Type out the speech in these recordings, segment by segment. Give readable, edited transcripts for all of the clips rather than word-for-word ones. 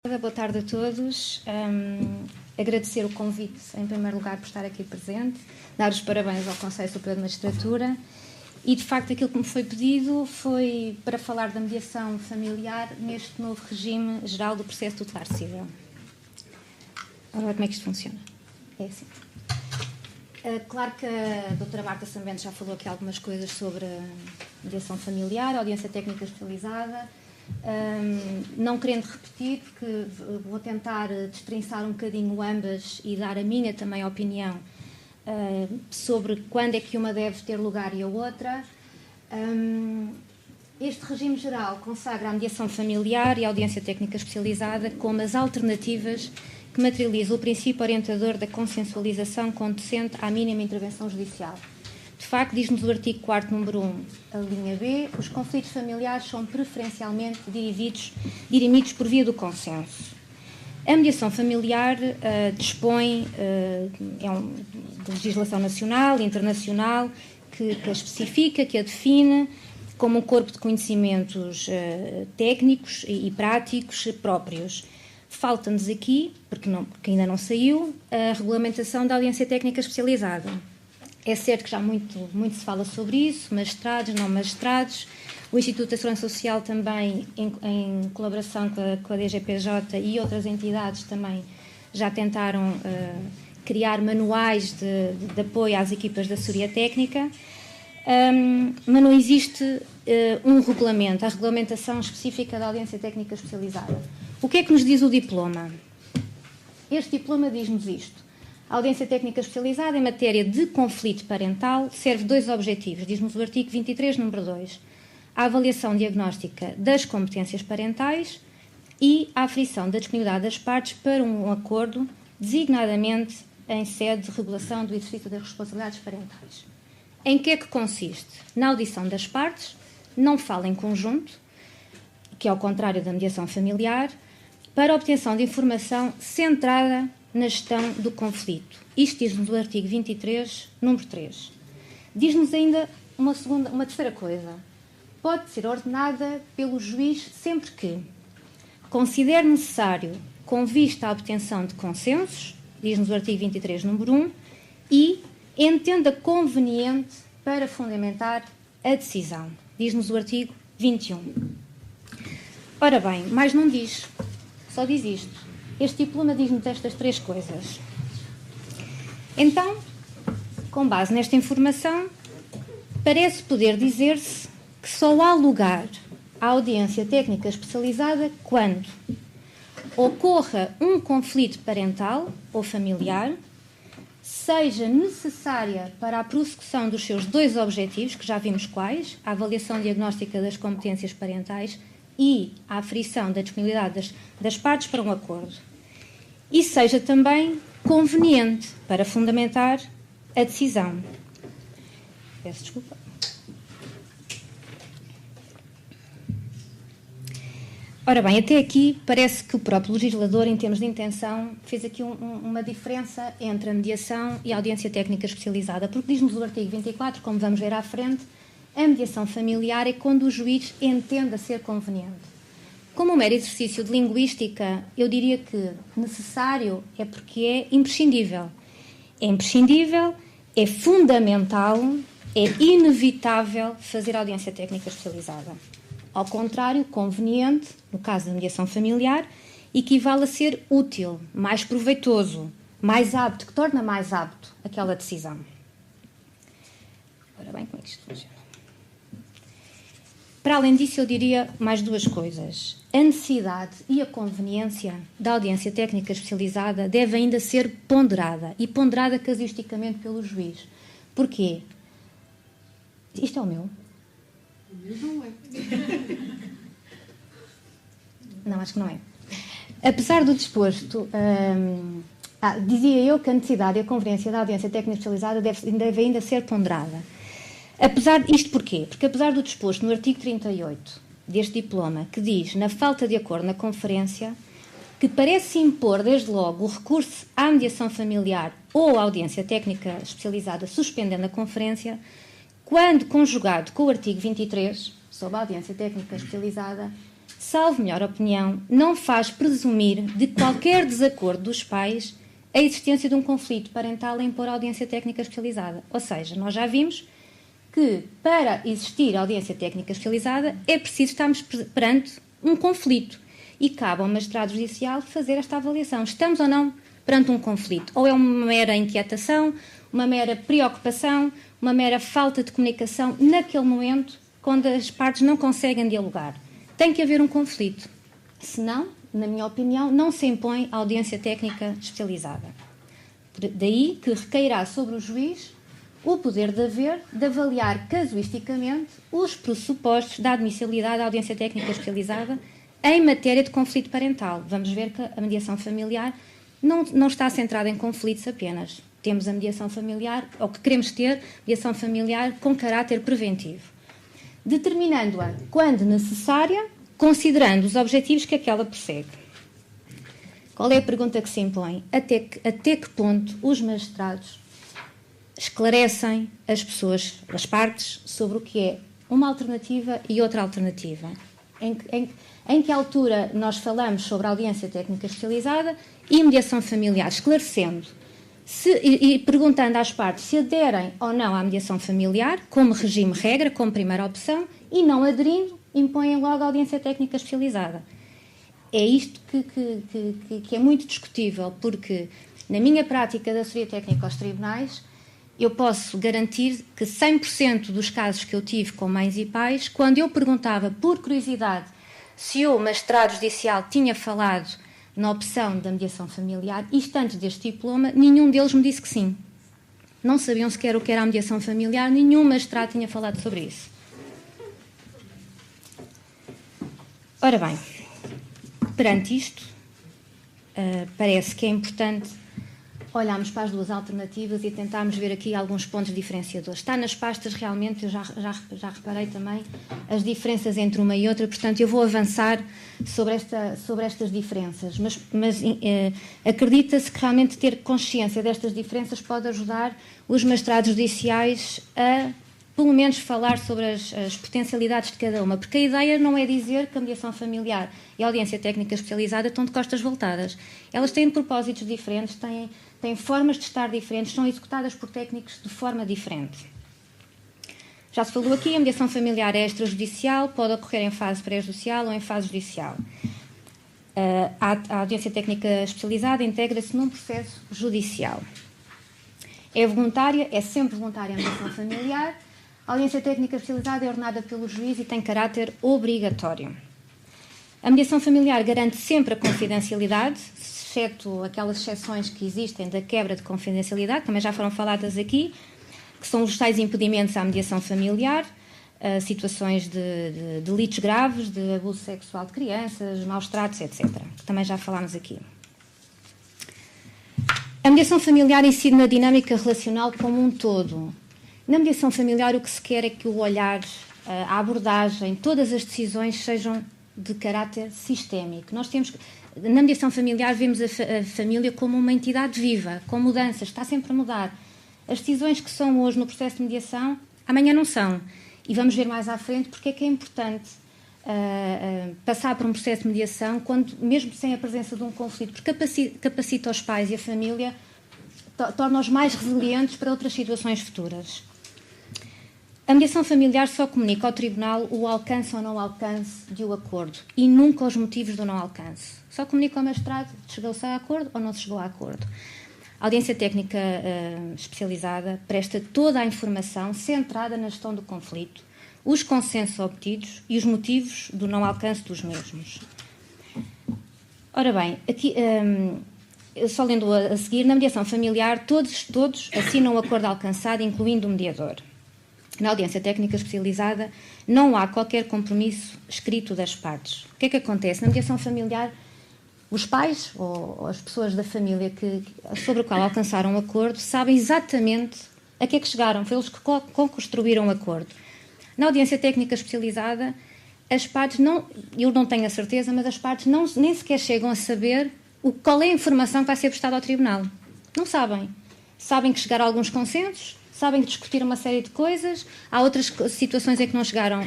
Boa tarde a todos. Agradecer o convite, em primeiro lugar, por estar aqui presente, dar os parabéns ao Conselho Superior de Magistratura e, de facto, aquilo que me foi pedido foi para falar da mediação familiar neste novo regime geral do processo tutelar civil. Ora, como é que isto funciona? É assim. Claro que a doutora Marta Sambento já falou aqui algumas coisas sobre a mediação familiar, a audiência técnica especializada. Não querendo repetir, porque vou tentar destrinçar um bocadinho ambas e dar a minha também opinião sobre quando é que uma deve ter lugar e a outra. Este regime geral consagra a mediação familiar e a audiência técnica especializada como as alternativas que materializam o princípio orientador da consensualização conducente à mínima intervenção judicial. De facto, diz-nos o artigo 4º, número 1, a linha B, os conflitos familiares são preferencialmente dirimidos por via do consenso. A mediação familiar dispõe de legislação nacional e internacional que a especifica, que a define como um corpo de conhecimentos técnicos e práticos próprios. Falta-nos aqui, porque ainda não saiu, a regulamentação da audiência técnica especializada. É certo que já muito se fala sobre isso, magistrados, não magistrados. O Instituto da Segurança Social também, em colaboração com a DGPJ e outras entidades, também já tentaram criar manuais de apoio às equipas de assessoria técnica, mas não existe um regulamento, a regulamentação específica da audiência técnica especializada. O que é que nos diz o diploma? Este diploma diz-nos isto. A audiência técnica especializada em matéria de conflito parental serve dois objetivos, diz-nos o artigo 23, número 2. A avaliação diagnóstica das competências parentais e a aferição da disponibilidade das partes para um acordo, designadamente em sede de regulação do exercício das responsabilidades parentais. Em que é que consiste? Na audição das partes, não fala em conjunto, que é ao contrário da mediação familiar, para a obtenção de informação centrada na gestão do conflito. Isto diz-nos o artigo 23, número 3. Diz-nos ainda uma terceira coisa. Pode ser ordenada pelo juiz sempre que considere necessário com vista à obtenção de consensos, diz-nos o artigo 23, número 1, e entenda conveniente para fundamentar a decisão, diz-nos o artigo 21. Ora bem, mais não diz, só diz isto. Este diploma diz-nos estas três coisas. Então, com base nesta informação, parece poder dizer-se que só há lugar à audiência técnica especializada quando ocorra um conflito parental ou familiar, seja necessária para a prossecução dos seus dois objetivos, que já vimos quais, a avaliação diagnóstica das competências parentais e a aferição da disponibilidade das partes para um acordo. E seja também conveniente para fundamentar a decisão. Peço desculpa. Ora bem, até aqui parece que o próprio legislador, em termos de intenção, fez aqui uma diferença entre a mediação e a audiência técnica especializada, porque diz-nos o artigo 24, como vamos ver à frente, a mediação familiar é quando o juiz entenda ser conveniente. Como um mero exercício de linguística, eu diria que necessário é porque é imprescindível. É imprescindível, é fundamental, é inevitável fazer audiência técnica especializada. Ao contrário, conveniente, no caso da mediação familiar, equivale a ser útil, mais proveitoso, mais apto, que torna mais apto aquela decisão. Ora bem, como é que isto funciona? Para além disso, eu diria mais duas coisas. A necessidade e a conveniência da audiência técnica especializada deve ainda ser ponderada, e ponderada casuisticamente pelo juiz. Porquê? Isto é o meu? Não é. Não, acho que não é. Apesar do disposto, dizia eu que a necessidade e a conveniência da audiência técnica especializada deve ainda ser ponderada. Isto porquê? Porque apesar do disposto no artigo 38 deste diploma, que diz, na falta de acordo na conferência, que parece impor desde logo o recurso à mediação familiar ou à audiência técnica especializada suspendendo a conferência, quando conjugado com o artigo 23, sobre a audiência técnica especializada, salvo melhor opinião, não faz presumir de qualquer desacordo dos pais a existência de um conflito parental a impor audiência técnica especializada. Ou seja, nós já vimos que para existir audiência técnica especializada é preciso estarmos perante um conflito e cabe ao magistrado judicial fazer esta avaliação. Estamos ou não perante um conflito? Ou é uma mera inquietação, uma mera preocupação, uma mera falta de comunicação naquele momento quando as partes não conseguem dialogar? Tem que haver um conflito. Senão, na minha opinião, não se impõe a audiência técnica especializada. Daí que recairá sobre o juiz o poder de avaliar casuisticamente os pressupostos da admissibilidade da audiência técnica especializada em matéria de conflito parental. Vamos ver que a mediação familiar não está centrada em conflitos apenas. Temos a mediação familiar, ou que queremos ter, mediação familiar com caráter preventivo, determinando-a, quando necessária, considerando os objetivos que aquela persegue. Qual é a pergunta que se impõe? Até que ponto os magistrados esclarecem as partes, sobre o que é uma alternativa e outra alternativa? Em que altura nós falamos sobre a audiência técnica especializada e mediação familiar, esclarecendo e perguntando às partes se aderem ou não à mediação familiar, como regime-regra, como primeira opção, e não aderindo, impõem logo a audiência técnica especializada. É isto que é muito discutível, porque na minha prática de assessoria técnica aos tribunais, eu posso garantir que 100% dos casos que eu tive com mães e pais, quando eu perguntava por curiosidade se o magistrado judicial tinha falado na opção da mediação familiar, isto antes deste diploma, nenhum deles me disse que sim. Não sabiam sequer o que era a mediação familiar, nenhum magistrado tinha falado sobre isso. Ora bem, perante isto, parece que é importante olharmos para as duas alternativas e tentarmos ver aqui alguns pontos diferenciadores. Está nas pastas, realmente, eu já reparei também as diferenças entre uma e outra, portanto, eu vou avançar sobre estas diferenças, mas acredita-se que realmente ter consciência destas diferenças pode ajudar os magistrados judiciais a, pelo menos, falar sobre as potencialidades de cada uma, porque a ideia não é dizer que a mediação familiar e a audiência técnica especializada estão de costas voltadas. Elas têm propósitos diferentes, têm formas de estar diferentes, são executadas por técnicos de forma diferente. Já se falou aqui, a mediação familiar é extrajudicial, pode ocorrer em fase pré-judicial ou em fase judicial. A audiência técnica especializada integra-se num processo judicial. É voluntária, é sempre voluntária a mediação familiar. A audiência técnica especializada é ordenada pelo juiz e tem caráter obrigatório. A mediação familiar garante sempre a confidencialidade, exceto aquelas exceções que existem da quebra de confidencialidade, também já foram faladas aqui, que são os tais impedimentos à mediação familiar, situações de delitos graves, de abuso sexual de crianças, maus tratos, etc., que também já falámos aqui. A mediação familiar incide na dinâmica relacional como um todo. Na mediação familiar, o que se quer é que o olhar, a abordagem, todas as decisões sejam de caráter sistémico. Na mediação familiar, vemos a família como uma entidade viva, com mudanças, está sempre a mudar. As decisões que são hoje no processo de mediação, amanhã não são. E vamos ver mais à frente porque é que é importante passar por um processo de mediação, quando, mesmo sem a presença de um conflito, porque capacita os pais e a família, torna-os mais resilientes para outras situações futuras. A mediação familiar só comunica ao tribunal o alcance ou não alcance de um acordo e nunca os motivos do não alcance. Só comunica ao magistrado se chegou-se a acordo ou não se chegou a acordo. A audiência técnica especializada presta toda a informação centrada na gestão do conflito, os consensos obtidos e os motivos do não alcance dos mesmos. Ora bem, aqui, só lendo a seguir, na mediação familiar todos assinam o acordo alcançado, incluindo o mediador. Na audiência técnica especializada não há qualquer compromisso escrito das partes. O que é que acontece? Na mediação familiar, os pais ou as pessoas da família sobre o qual alcançaram um acordo sabem exatamente a que é que chegaram, foi eles que construíram o acordo. Na audiência técnica especializada, as partes eu não tenho a certeza, mas as partes nem sequer chegam a saber qual é a informação que vai ser prestada ao tribunal. Não sabem. Sabem que chegaram a alguns consensos, sabem que discutiram uma série de coisas, há outras situações em que não chegaram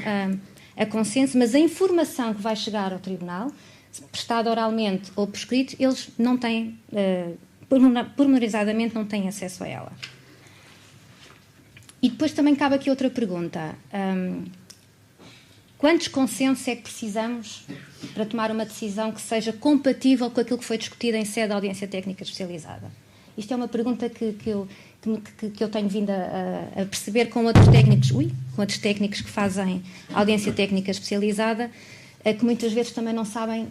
a consenso, mas a informação que vai chegar ao tribunal, prestada oralmente ou por escrito, eles não têm, pormenorizadamente, não têm acesso a ela. E depois também cabe aqui outra pergunta. Quantos consensos é que precisamos para tomar uma decisão que seja compatível com aquilo que foi discutido em sede de audiência técnica especializada? Isto é uma pergunta que eu tenho vindo a perceber com outros técnicos que fazem audiência técnica especializada, que muitas vezes também não sabem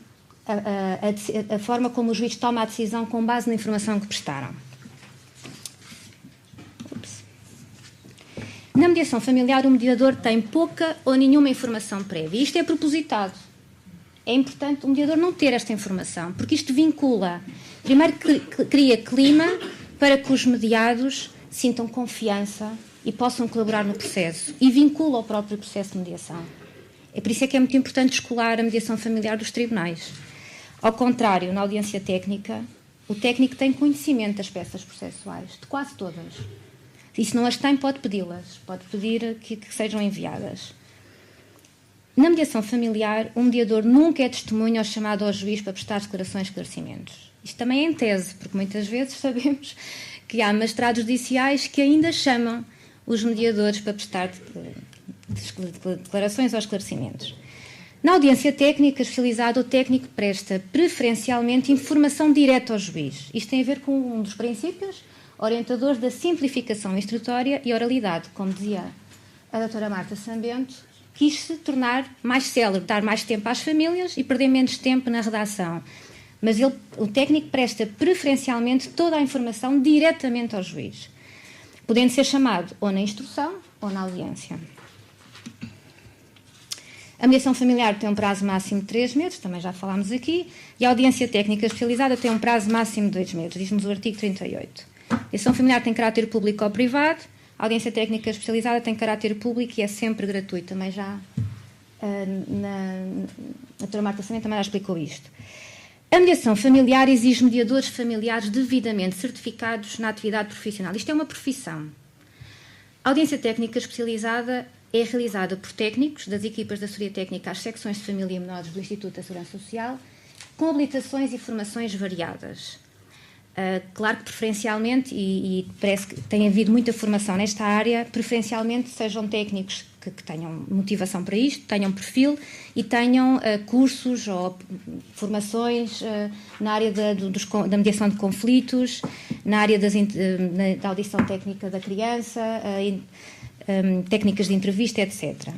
a forma como o juiz toma a decisão com base na informação que prestaram. Na mediação familiar, o mediador tem pouca ou nenhuma informação prévia. Isto é propositado. É importante o mediador não ter esta informação, porque isto vincula. Primeiro, cria clima para que os mediados sintam confiança e possam colaborar no processo. E vincula o próprio processo de mediação. É por isso é que é muito importante escolar a mediação familiar dos tribunais. Ao contrário, na audiência técnica, o técnico tem conhecimento das peças processuais, de quase todas. E se não as tem, pode pedi-las, pode pedir que sejam enviadas. Na mediação familiar, o mediador nunca é testemunha ou chamado ao juiz para prestar declarações e esclarecimentos. Isto também é em tese, porque muitas vezes sabemos que há magistrados judiciais que ainda chamam os mediadores para prestar declarações ou esclarecimentos. Na audiência técnica especializada, o técnico presta preferencialmente informação direta ao juiz. Isto tem a ver com um dos princípios orientadores da simplificação instrutória e oralidade. Como dizia a doutora Marta Sambento, quis se tornar mais célere, dar mais tempo às famílias e perder menos tempo na redação. Mas o técnico presta preferencialmente toda a informação diretamente ao juiz, podendo ser chamado ou na instrução ou na audiência. A mediação familiar tem um prazo máximo de 3 meses, também já falámos aqui, e a audiência técnica especializada tem um prazo máximo de 2 meses, diz-nos o artigo 38. A mediação familiar tem caráter público ou privado, a audiência técnica especializada tem caráter público e é sempre gratuita. Também já a doutora Marta Sambento também já explicou isto. A mediação familiar exige mediadores familiares devidamente certificados na atividade profissional. Isto é uma profissão. A audiência técnica especializada é realizada por técnicos das equipas da assessoria técnica às secções de família e menores do Instituto da Segurança Social, com habilitações e formações variadas. Claro que preferencialmente, e parece que tem havido muita formação nesta área, preferencialmente sejam técnicos que tenham motivação para isto, tenham perfil e tenham cursos ou formações na área da mediação de conflitos, na área da audição técnica da criança, técnicas de entrevista, etc.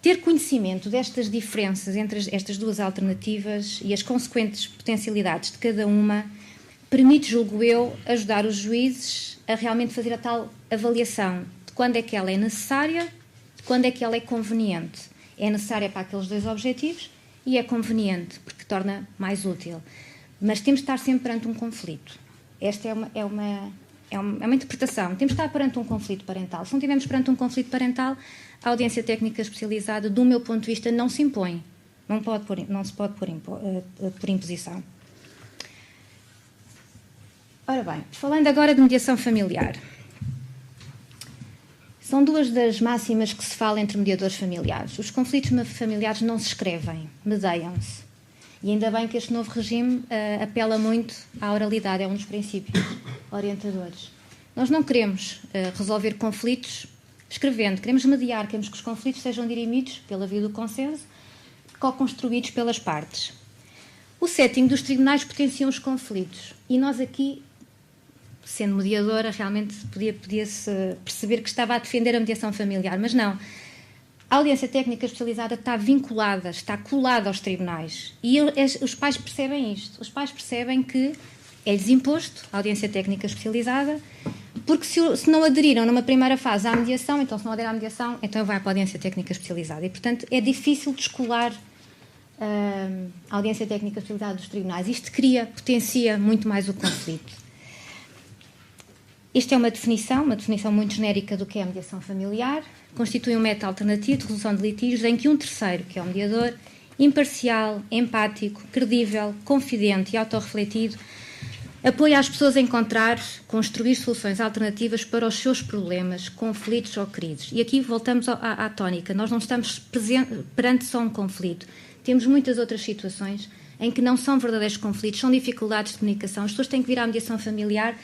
Ter conhecimento destas diferenças entre estas duas alternativas e as consequentes potencialidades de cada uma permite, julgo eu, ajudar os juízes a realmente fazer a tal avaliação de quando é que ela é necessária, de quando é que ela é conveniente. É necessária para aqueles dois objetivos e é conveniente, porque torna mais útil. Mas temos de estar sempre perante um conflito. Esta é uma interpretação. Temos de estar perante um conflito parental. Se não estivermos perante um conflito parental, a audiência técnica especializada, do meu ponto de vista, não se impõe. Não se pode por imposição. Ora bem, falando agora de mediação familiar. São duas das máximas que se fala entre mediadores familiares. Os conflitos familiares não se escrevem, medeiam-se. E ainda bem que este novo regime apela muito à oralidade, é um dos princípios orientadores. Nós não queremos resolver conflitos escrevendo, queremos mediar, queremos que os conflitos sejam dirimidos pela via do consenso, co-construídos pelas partes. O setting dos tribunais potenciam os conflitos e nós aqui, sendo mediadora, realmente podia-se perceber que estava a defender a mediação familiar, mas não. A audiência técnica especializada está vinculada, está colada aos tribunais. E os pais percebem isto. Os pais percebem que é-lhes imposto a audiência técnica especializada, porque se não aderiram numa primeira fase à mediação, então se não aderir à mediação, então vai para a audiência técnica especializada. E, portanto, é difícil descolar a audiência técnica especializada dos tribunais. Isto potencia muito mais o conflito. Esta é uma definição muito genérica do que é a mediação familiar. Constitui um método alternativo de resolução de litígios em que um terceiro, que é o mediador, imparcial, empático, credível, confidente e autorrefletido, Apoia as pessoas a encontrar, construir soluções alternativas para os seus problemas, conflitos ou crises. E aqui voltamos à tónica. Nós não estamos perante só um conflito. Temos muitas outras situações em que não são verdadeiros conflitos, são dificuldades de comunicação. As pessoas têm que vir à mediação familiar,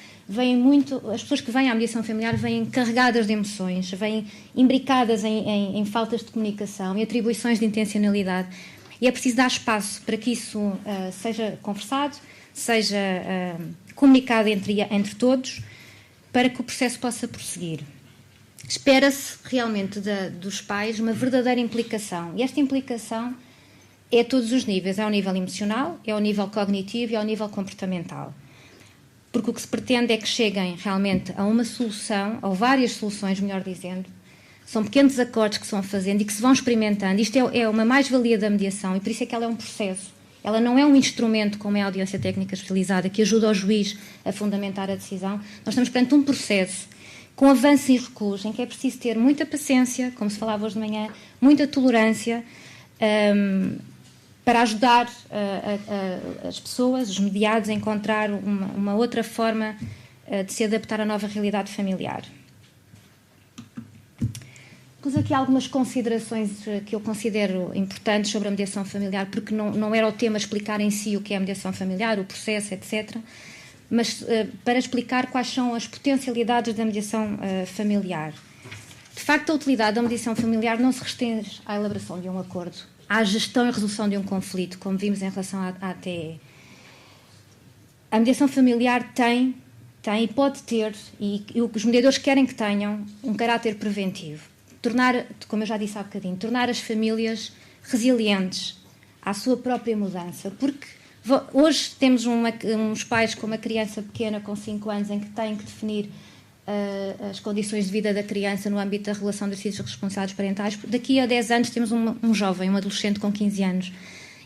as pessoas que vêm à mediação familiar vêm carregadas de emoções, vêm imbricadas em faltas de comunicação, em atribuições de intencionalidade. E é preciso dar espaço para que isso seja conversado, seja comunicado entre todos, para que o processo possa prosseguir. Espera-se realmente dos pais uma verdadeira implicação. E esta implicação é a todos os níveis. É ao nível emocional, é ao nível cognitivo e ao nível comportamental. Porque o que se pretende é que cheguem realmente a uma solução, ou várias soluções, melhor dizendo. São pequenos acordos que se vão fazendo e que se vão experimentando. Isto é uma mais-valia da mediação e por isso é que ela é um processo. Ela não é um instrumento como é a audiência técnica especializada que ajuda o juiz a fundamentar a decisão. Nós estamos perante um processo com avanço e recuo, em que é preciso ter muita paciência, como se falava hoje de manhã, muita tolerância, para ajudar as pessoas, os mediados, a encontrar uma outra forma de se adaptar à nova realidade familiar. Pus aqui algumas considerações que eu considero importantes sobre a mediação familiar, porque não era o tema explicar em si o que é a mediação familiar, o processo, etc., mas para explicar quais são as potencialidades da mediação familiar. De facto, a utilidade da mediação familiar não se restringe à elaboração de um acordo, à gestão e resolução de um conflito, como vimos em relação à ATE. A mediação familiar tem e pode ter, e os mediadores querem que tenham, um caráter preventivo. Tornar, como eu já disse há bocadinho, tornar as famílias resilientes à sua própria mudança, porque hoje temos uns pais com uma criança pequena com 5 anos em que têm que definir as condições de vida da criança no âmbito da relação de exercícios responsáveis parentais. Daqui a 10 anos temos um jovem, um adolescente com 15 anos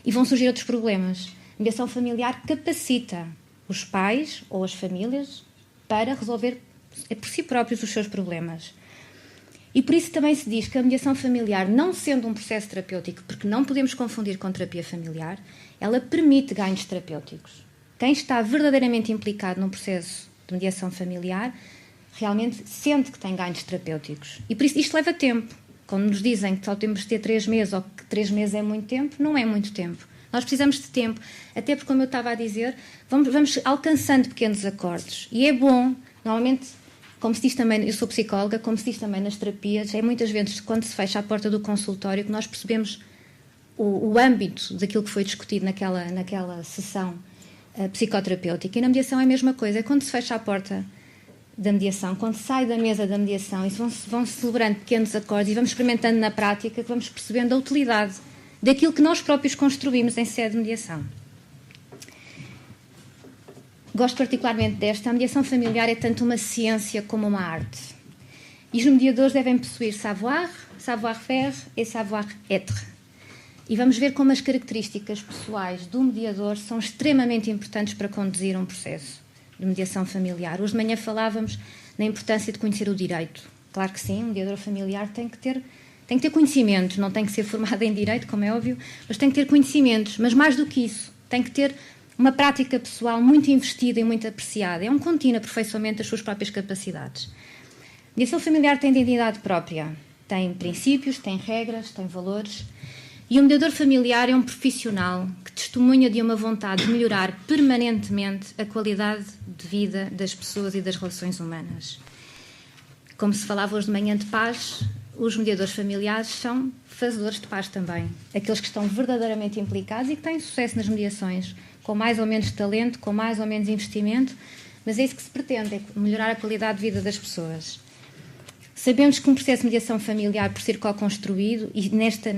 e vão surgir outros problemas. A mediação familiar capacita os pais ou as famílias para resolver por si próprios os seus problemas. E por isso também se diz que a mediação familiar, não sendo um processo terapêutico, porque não podemos confundir com terapia familiar, ela permite ganhos terapêuticos. Quem está verdadeiramente implicado num processo de mediação familiar realmente sente que tem ganhos terapêuticos. E por isso isto leva tempo. Quando nos dizem que só temos de ter 3 meses ou que 3 meses é muito tempo, não é muito tempo. Nós precisamos de tempo, até porque, como eu estava a dizer, vamos alcançando pequenos acordos. E é bom, normalmente, como se diz também, eu sou psicóloga, como se diz também nas terapias, é muitas vezes quando se fecha a porta do consultório que nós percebemos o âmbito daquilo que foi discutido naquela sessão psicoterapêutica. E na mediação é a mesma coisa, é quando se fecha a porta da mediação, quando se sai da mesa da mediação e vão celebrando pequenos acordos e vamos experimentando na prática, que vamos percebendo a utilidade daquilo que nós próprios construímos em sede de mediação. Gosto particularmente desta. A mediação familiar é tanto uma ciência como uma arte. E os mediadores devem possuir savoir-faire e savoir-être. E vamos ver como as características pessoais do mediador são extremamente importantes para conduzir um processo de mediação familiar. Hoje de manhã falávamos na importância de conhecer o direito. Claro que sim, um mediador familiar tem que ter conhecimentos, não tem que ser formado em direito, como é óbvio, mas tem que ter conhecimentos. Mas mais do que isso, tem que ter uma prática pessoal muito investida e muito apreciada. É um contínuo aperfeiçoamento das suas próprias capacidades. A mediação familiar tem identidade própria, tem princípios, tem regras, tem valores. E o mediador familiar é um profissional que testemunha de uma vontade de melhorar permanentemente a qualidade de vida das pessoas e das relações humanas. Como se falava hoje de manhã de paz, os mediadores familiares são fazedores de paz também. Aqueles que estão verdadeiramente implicados e que têm sucesso nas mediações, com mais ou menos talento, com mais ou menos investimento, mas é isso que se pretende, é melhorar a qualidade de vida das pessoas. Sabemos que um processo de mediação familiar, por ser co-construído, e nesta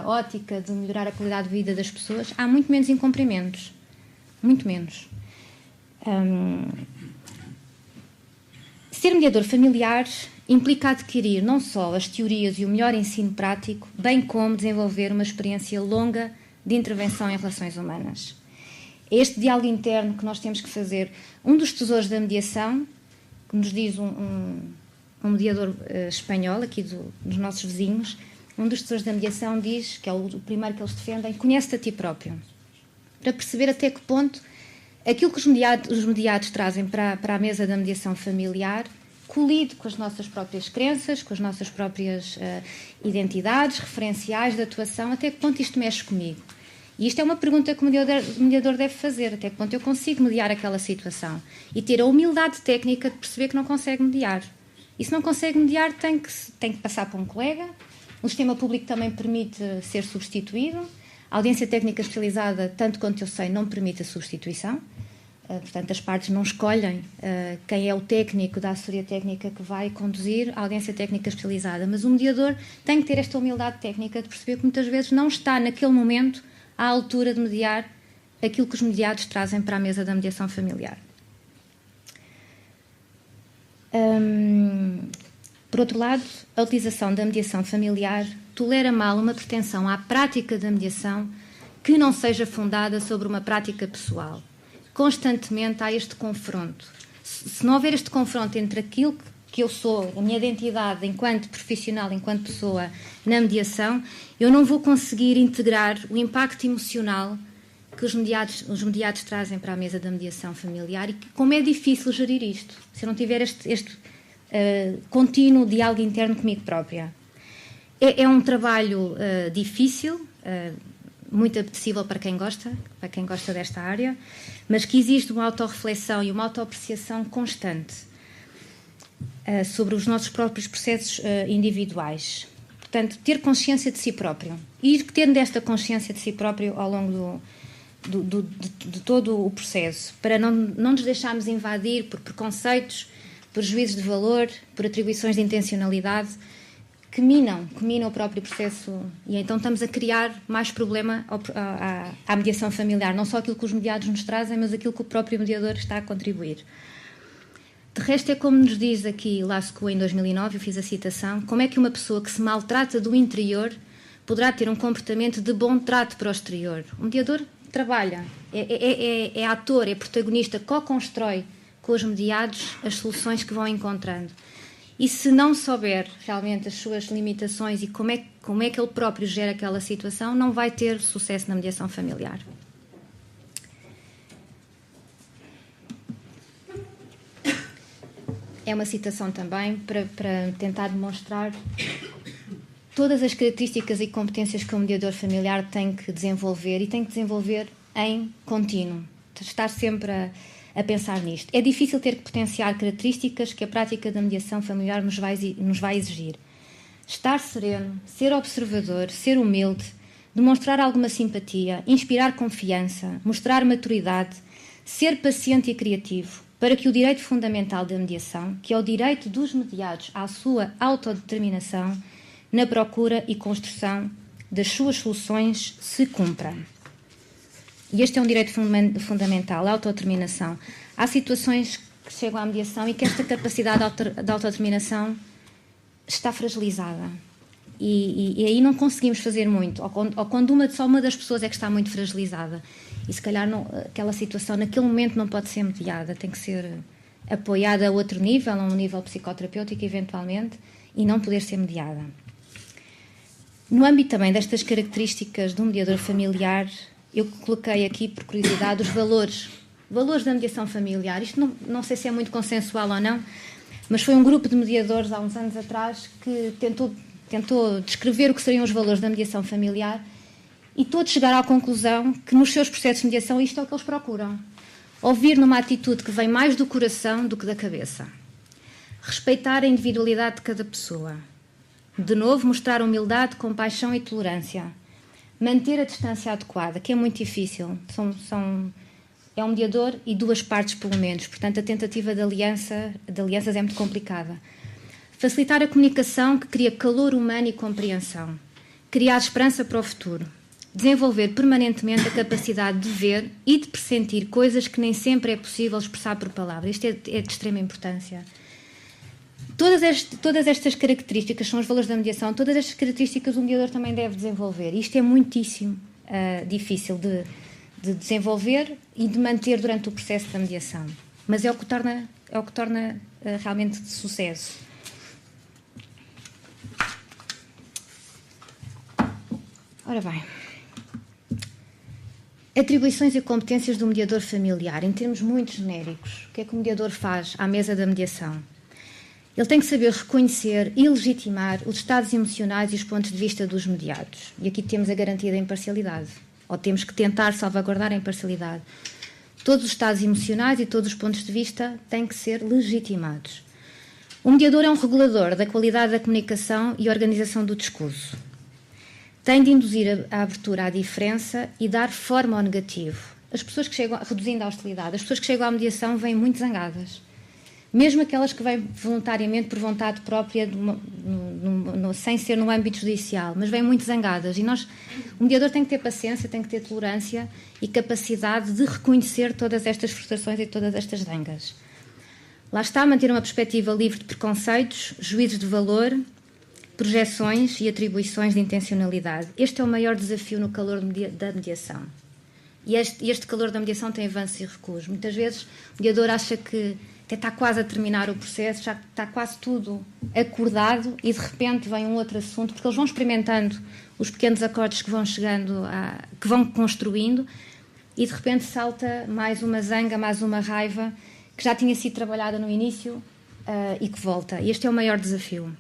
ótica de melhorar a qualidade de vida das pessoas, há muito menos incumprimentos. Muito menos. Ser mediador familiar implica adquirir não só as teorias e o melhor ensino prático, bem como desenvolver uma experiência longa de intervenção em relações humanas. É este diálogo interno que nós temos que fazer. Um dos tesouros da mediação, que nos diz um mediador espanhol, aqui dos nossos vizinhos, um dos tesouros da mediação diz, que é o primeiro que eles defendem, conhece-te a ti próprio. Para perceber até que ponto aquilo que os mediados trazem para a mesa da mediação familiar colide com as nossas próprias crenças, com as nossas próprias identidades, referenciais de atuação, até que ponto isto mexe comigo. E isto é uma pergunta que o mediador deve fazer, até que ponto eu consigo mediar aquela situação. E ter a humildade técnica de perceber que não consegue mediar. E se não consegue mediar, tem que passar para um colega. O sistema público também permite ser substituído. A audiência técnica especializada, tanto quanto eu sei, não permite a substituição. Portanto, as partes não escolhem quem é o técnico da assessoria técnica que vai conduzir a audiência técnica especializada. Mas o mediador tem que ter esta humildade técnica de perceber que muitas vezes não está, naquele momento, à altura de mediar aquilo que os mediados trazem para a mesa da mediação familiar. Por outro lado, a utilização da mediação familiar tolera mal uma pretensão à prática da mediação que não seja fundada sobre uma prática pessoal. Constantemente há este confronto. Se não houver este confronto entre aquilo que eu sou, a minha identidade enquanto profissional, enquanto pessoa, na mediação, eu não vou conseguir integrar o impacto emocional que os mediados trazem para a mesa da mediação familiar e como é difícil gerir isto, se eu não tiver este contínuo diálogo interno comigo própria. É um trabalho difícil, muito apetecível para quem gosta desta área, mas que exige uma autorreflexão e uma autoapreciação constante sobre os nossos próprios processos individuais. Portanto, ter consciência de si próprio. E ir tendo esta consciência de si próprio ao longo de todo o processo, para não nos deixarmos invadir por preconceitos, por juízos de valor, por atribuições de intencionalidade, que minam o próprio processo, e então estamos a criar mais problema à mediação familiar, não só aquilo que os mediados nos trazem, mas aquilo que o próprio mediador está a contribuir. De resto, é como nos diz aqui Lascaux em 2009, eu fiz a citação, como é que uma pessoa que se maltrata do interior poderá ter um comportamento de bom trato para o exterior? O mediador trabalha, é ator, é protagonista, co-constrói com os mediados as soluções que vão encontrando. E se não souber realmente as suas limitações e como é que ele próprio gera aquela situação, não vai ter sucesso na mediação familiar. É uma citação também para tentar demonstrar todas as características e competências que o mediador familiar tem que desenvolver, e tem que desenvolver em contínuo. Estar sempre a pensar nisto. É difícil ter que potenciar características que a prática da mediação familiar nos vai exigir. Estar sereno, ser observador, ser humilde, demonstrar alguma simpatia, inspirar confiança, mostrar maturidade, ser paciente e criativo, para que o direito fundamental da mediação, que é o direito dos mediados à sua autodeterminação, na procura e construção das suas soluções, se cumpra. E este é um direito fundamental, a autodeterminação. Há situações que chegam à mediação e que esta capacidade de autodeterminação está fragilizada. E aí não conseguimos fazer muito. Ou quando só uma das pessoas é que está muito fragilizada. E se calhar aquela situação, naquele momento, não pode ser mediada. Tem que ser apoiada a outro nível, a um nível psicoterapêutico, eventualmente, e não poder ser mediada. No âmbito também destas características do mediador familiar, eu coloquei aqui, por curiosidade, os valores da mediação familiar. Isto não sei se é muito consensual ou não, mas foi um grupo de mediadores há uns anos atrás que tentou descrever o que seriam os valores da mediação familiar, e todos chegaram à conclusão que nos seus processos de mediação isto é o que eles procuram. Ouvir numa atitude que vem mais do coração do que da cabeça. Respeitar a individualidade de cada pessoa. De novo, mostrar humildade, compaixão e tolerância. Manter a distância adequada, que é muito difícil. É um mediador e duas partes, pelo menos. Portanto, a tentativa de alianças é muito complicada. Facilitar a comunicação, que cria calor humano e compreensão. Criar esperança para o futuro. Desenvolver permanentemente a capacidade de ver e de pressentir coisas que nem sempre é possível expressar por palavras. Isto é de extrema importância. Todas estas características são os valores da mediação. Todas estas características o mediador também deve desenvolver. Isto é muitíssimo difícil de desenvolver e de manter durante o processo da mediação. Mas é o que torna realmente de sucesso. Ora bem, Atribuições e competências do mediador familiar, em termos muito genéricos. O que é que o mediador faz à mesa da mediação? Ele tem que saber reconhecer e legitimar os estados emocionais e os pontos de vista dos mediados. E aqui temos a garantia da imparcialidade, ou temos que tentar salvaguardar a imparcialidade. Todos os estados emocionais e todos os pontos de vista têm que ser legitimados. O mediador é um regulador da qualidade da comunicação e organização do discurso. Tem de induzir a abertura à diferença e dar forma ao negativo. As pessoas que chegam, reduzindo a hostilidade, as pessoas que chegam à mediação vêm muito zangadas. Mesmo aquelas que vêm voluntariamente por vontade própria, sem ser no âmbito judicial, mas vêm muito zangadas. E o mediador tem que ter paciência, tem que ter tolerância e capacidade de reconhecer todas estas frustrações e todas estas zangas. Lá está, manter uma perspectiva livre de preconceitos, juízos de valor, projeções e atribuições de intencionalidade. Este é o maior desafio no calor da mediação. E este calor da mediação tem avanços e recuos. Muitas vezes o mediador acha que até está quase a terminar o processo, já está quase tudo acordado e de repente vem um outro assunto, porque eles vão experimentando os pequenos acordos que vão chegando, que vão construindo, e de repente salta mais uma zanga, mais uma raiva que já tinha sido trabalhada no início e que volta. Este é o maior desafio.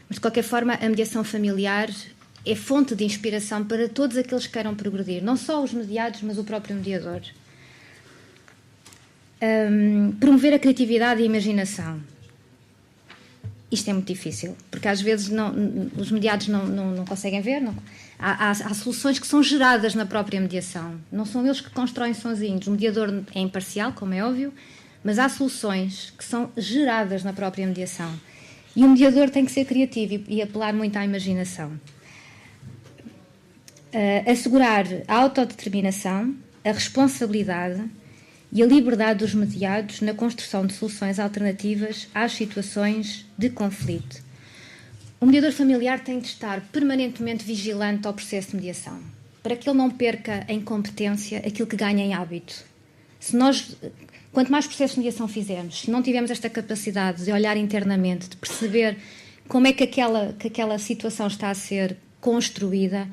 Mas, de qualquer forma, a mediação familiar é fonte de inspiração para todos aqueles que queiram progredir, não só os mediados, mas o próprio mediador. Promover a criatividade e a imaginação. Isto é muito difícil, porque às vezes os mediados não conseguem ver. Há soluções que são geradas na própria mediação. Não são eles que constroem sozinhos. O mediador é imparcial, como é óbvio, mas há soluções que são geradas na própria mediação. E o mediador tem que ser criativo e apelar muito à imaginação. Assegurar a autodeterminação, a responsabilidade e a liberdade dos mediados na construção de soluções alternativas às situações de conflito. O mediador familiar tem de estar permanentemente vigilante ao processo de mediação, para que ele não perca em competência aquilo que ganha em hábito. Quanto mais processos de mediação fizermos, se não tivermos esta capacidade de olhar internamente, de perceber como é que aquela situação está a ser construída,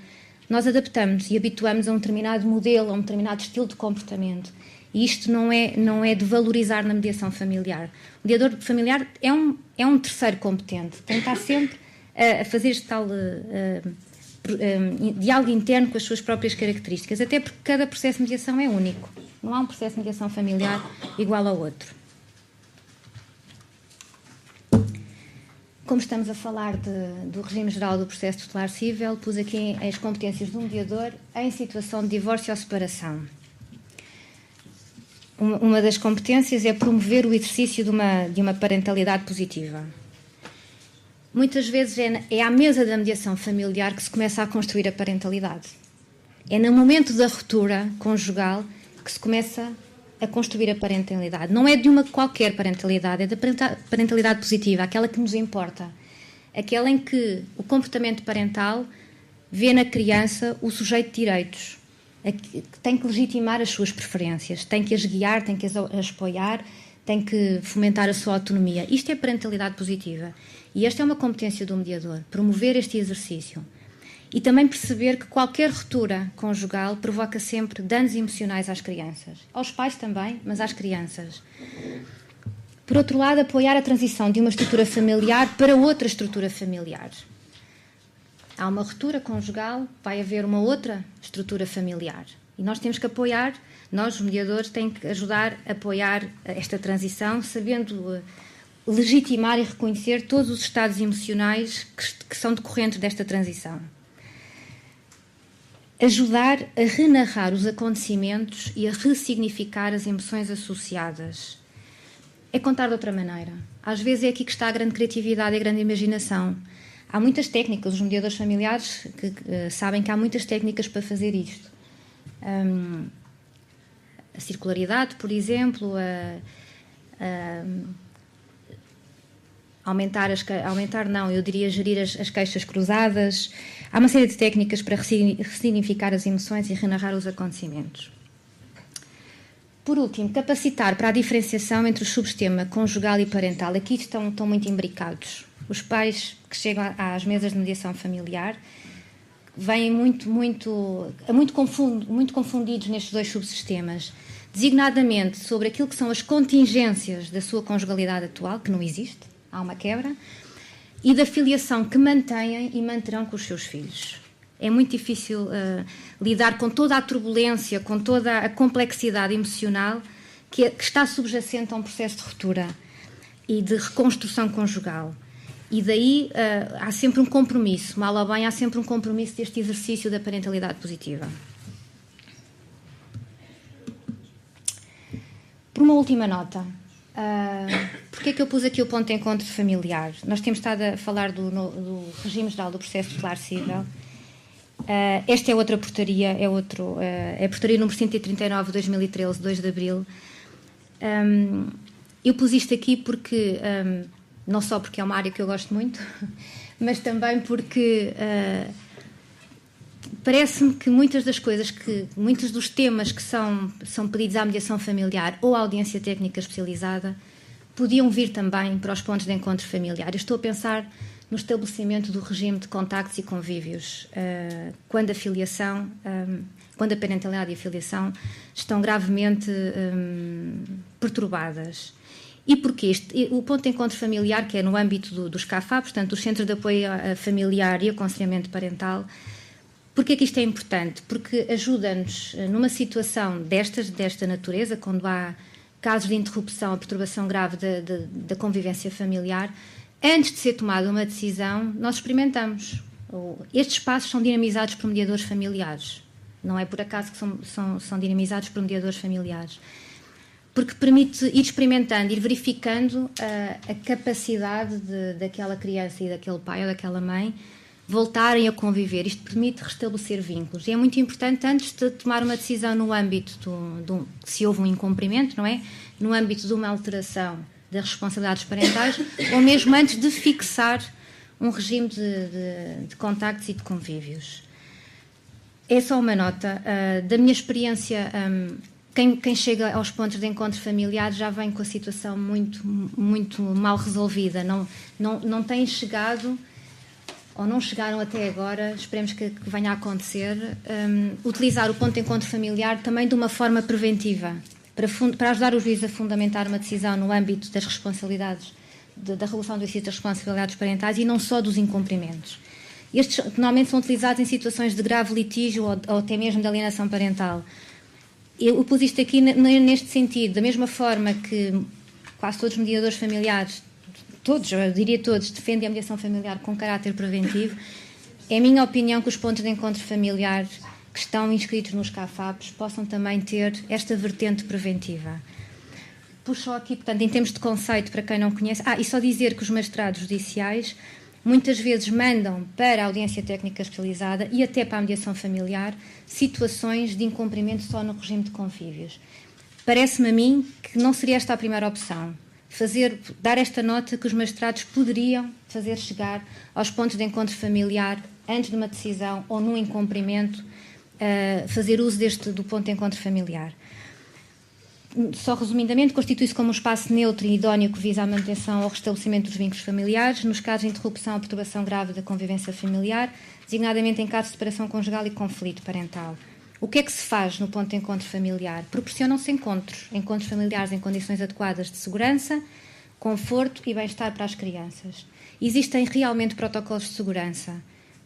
nós adaptamos e habituamos a um determinado modelo, a um determinado estilo de comportamento. E isto não é de valorizar na mediação familiar. O mediador familiar é um terceiro competente. Tem que estar sempre a fazer este tal diálogo interno com as suas próprias características, até porque cada processo de mediação é único. Não há um processo de mediação familiar igual ao outro. Como estamos a falar do regime geral do processo tutelar cível, pus aqui as competências do mediador em situação de divórcio ou separação. Uma das competências é promover o exercício de uma parentalidade positiva. Muitas vezes é à mesa da mediação familiar que se começa a construir a parentalidade. É no momento da ruptura conjugal que se começa a construir a parentalidade. Não é de uma qualquer parentalidade, é da parentalidade positiva, aquela que nos importa. Aquela em que o comportamento parental vê na criança o sujeito de direitos, que tem que legitimar as suas preferências, tem que as guiar, tem que as apoiar, tem que fomentar a sua autonomia. Isto é parentalidade positiva. E esta é uma competência do mediador, promover este exercício. E também perceber que qualquer ruptura conjugal provoca sempre danos emocionais às crianças. Aos pais também, mas às crianças. Por outro lado, apoiar a transição de uma estrutura familiar para outra estrutura familiar. Há uma ruptura conjugal, vai haver uma outra estrutura familiar. E nós temos que apoiar, nós, os mediadores, temos que ajudar a apoiar esta transição, sabendo legitimar e reconhecer todos os estados emocionais que são decorrentes desta transição. Ajudar a renarrar os acontecimentos e a ressignificar as emoções associadas. É contar de outra maneira. Às vezes é aqui que está a grande criatividade e a grande imaginação. Há muitas técnicas, os mediadores familiares que sabem que há muitas técnicas para fazer isto. A circularidade, por exemplo, gerir as queixas cruzadas. Há uma série de técnicas para ressignificar as emoções e renarrar os acontecimentos. Por último, capacitar para a diferenciação entre o subsistema conjugal e parental. Aqui estão muito imbricados. Os pais que chegam às mesas de mediação familiar, vêm muito confundidos nestes dois subsistemas, designadamente sobre aquilo que são as contingências da sua conjugalidade atual, que não existe, há uma quebra, e da filiação que mantêm e manterão com os seus filhos. É muito difícil lidar com toda a turbulência, com toda a complexidade emocional que está subjacente a um processo de ruptura e de reconstrução conjugal. E daí há sempre um compromisso, mal ou bem, há sempre um compromisso deste exercício da parentalidade positiva. Por uma última nota, porque é que eu pus aqui o ponto de encontro familiar? Nós temos estado a falar do regime geral do processo tutelar cível. Esta é outra portaria, é a portaria número 139 de 2013, 2 de abril. Eu pus isto aqui porque, não só porque é uma área que eu gosto muito, mas também porque parece-me que muitos dos temas que são pedidos à mediação familiar ou à audiência técnica especializada podiam vir também para os pontos de encontro familiar. Eu estou a pensar no estabelecimento do regime de contactos e convívios, quando a parentalidade e a filiação estão gravemente perturbadas. E porquê? O ponto de encontro familiar, que é no âmbito dos CAFA, portanto, dos Centros de Apoio Familiar e Aconselhamento Parental, porquê que isto é importante? Porque ajuda-nos, numa situação desta natureza, quando há casos de interrupção ou perturbação grave da convivência familiar, antes de ser tomada uma decisão, nós experimentamos. Estes espaços são dinamizados por mediadores familiares. Não é por acaso que são dinamizados por mediadores familiares. Porque permite ir experimentando, ir verificando a capacidade daquela criança e daquele pai ou daquela mãe voltarem a conviver. Isto permite restabelecer vínculos. E é muito importante, antes de tomar uma decisão no âmbito se houve um incumprimento, não é? No âmbito de uma alteração das responsabilidades parentais, ou mesmo antes de fixar um regime de contactos e de convívios. É só uma nota. Da minha experiência, quem chega aos pontos de encontro familiar já vem com a situação muito mal resolvida. Não têm chegado, ou não chegaram até agora, esperemos que venha a acontecer, utilizar o ponto de encontro familiar também de uma forma preventiva, para ajudar o juiz a fundamentar uma decisão no âmbito das responsabilidades, da regulação do exercício das responsabilidades parentais e não só dos incumprimentos. Estes normalmente são utilizados em situações de grave litígio ou até mesmo de alienação parental. Eu pus isto aqui neste sentido, da mesma forma que quase todos os mediadores familiares, eu diria todos, defendem a mediação familiar com caráter preventivo. É a minha opinião que os pontos de encontro familiar que estão inscritos nos CAFAPs possam também ter esta vertente preventiva. Puxo aqui, portanto, em termos de conceito, para quem não conhece... e só dizer que os magistrados judiciais muitas vezes mandam para a audiência técnica especializada e até para a mediação familiar situações de incumprimento só no regime de convívios. Parece-me a mim que não seria esta a primeira opção. Dar esta nota que os magistrados poderiam fazer chegar aos pontos de encontro familiar antes de uma decisão ou num incumprimento, fazer uso do ponto de encontro familiar. Só resumidamente, constitui-se como um espaço neutro e idóneo que visa a manutenção ou restabelecimento dos vínculos familiares, nos casos de interrupção ou perturbação grave da convivência familiar, designadamente em casos de separação conjugal e conflito parental. O que é que se faz no ponto de encontro familiar? Proporcionam-se encontros familiares em condições adequadas de segurança, conforto e bem-estar para as crianças. Existem realmente protocolos de segurança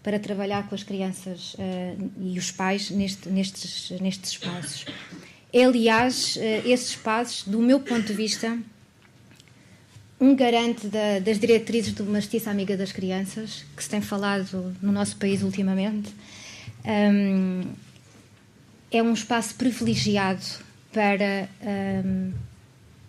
para trabalhar com as crianças e os pais nestes espaços. Aliás, esses espaços, do meu ponto de vista, um garante das diretrizes de uma justiça amiga das crianças, que se tem falado no nosso país ultimamente, é um espaço privilegiado para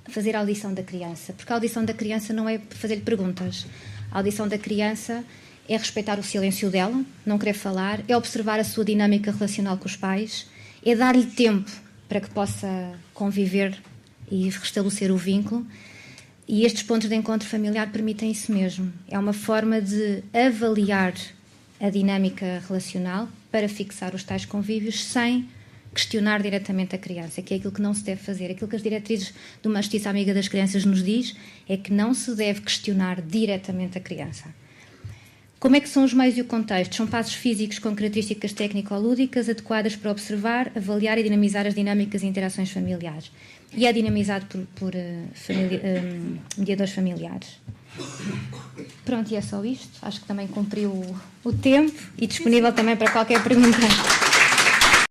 fazer a audição da criança, porque a audição da criança não é fazer-lhe perguntas. A audição da criança é respeitar o silêncio dela, não querer falar, é observar a sua dinâmica relacional com os pais, é dar-lhe tempo para que possa conviver e restabelecer o vínculo. E estes pontos de encontro familiar permitem isso mesmo. É uma forma de avaliar a dinâmica relacional para fixar os tais convívios sem questionar diretamente a criança, que é aquilo que não se deve fazer. Aquilo que as diretrizes de uma justiça amiga das crianças nos diz é que não se deve questionar diretamente a criança. Como é que são os meios e o contexto? São passos físicos com características técnico-lúdicas adequadas para observar, avaliar e dinamizar as dinâmicas e interações familiares. E é dinamizado por mediadores familiares. Pronto, e é só isto. Acho que também cumpriu o tempo e disponível também para qualquer pergunta.